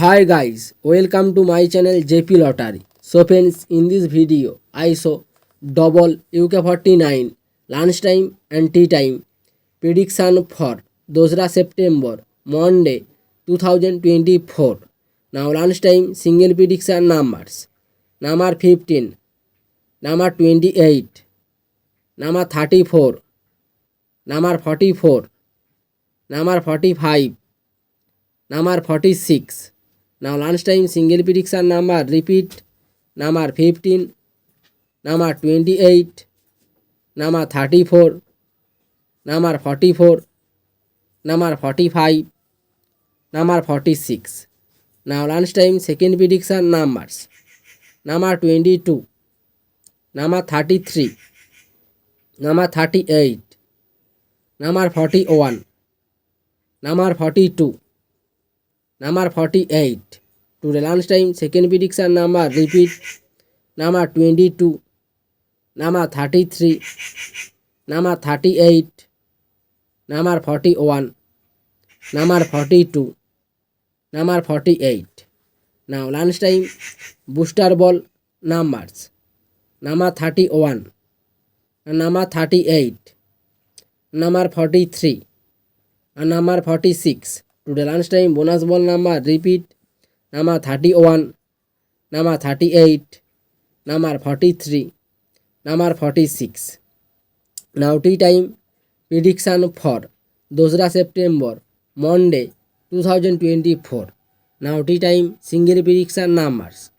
Hi guys, welcome to my channel JP Lottery. So friends, in this video I show double UK49 lunchtime and tea time prediction for 2 September Monday 2024. Now lunchtime single prediction numbers. Number 15, number 28, number 34, number 44, number 45, number 46. Now lunchtime single prediction number repeat. Number 15, number 28, number 34, number 44, number 45, number 46. Now lunchtime second prediction numbers. Number 22, number 33, number 38, number 41, number 42, number 48. To the lunchtime second prediction number repeat. Number 22, number 33, number 38, number 41, number 42, number 48. Now lunchtime booster ball numbers. Number 31, number 38, number 43, and number 46. To the lunchtime bonus ball number repeat. Number 31, number 38, number 43, number 46. Now tea time prediction for 2 September Monday 2024. Now tea time single prediction numbers.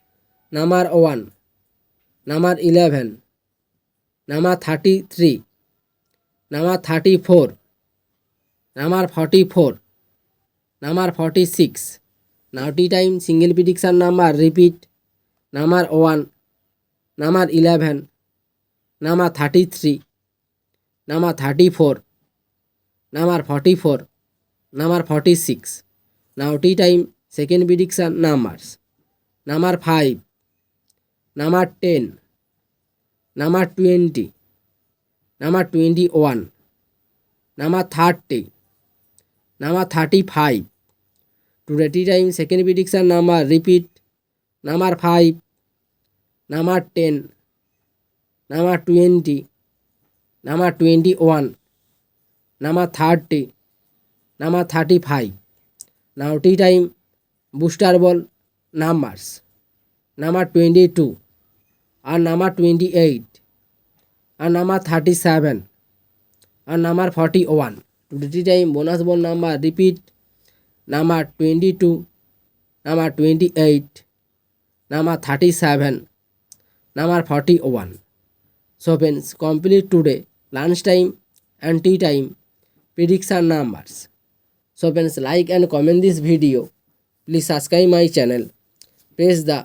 Number 1, number 11, number 33, number 34, number 44, number 46. Now tea time single prediction number repeat. Number 1, number 11, number 33, number 34, number 44, number 46. Now tea time second prediction numbers. Number 5, number 10, number 20, number 21, number 30, number 35. To the tea time second prediction number repeat. Number 5, number 10, number 20, number 21, number 30, number 35. Now tea time booster ball numbers. Number 22, and number 28, and number 37, and number 41. To the tea time bonus ball number repeat. Number 22, number 28, number 37, number 41. So friends, complete today lunchtime and tea time prediction numbers. So friends, like and comment this video. Please subscribe my channel. Press the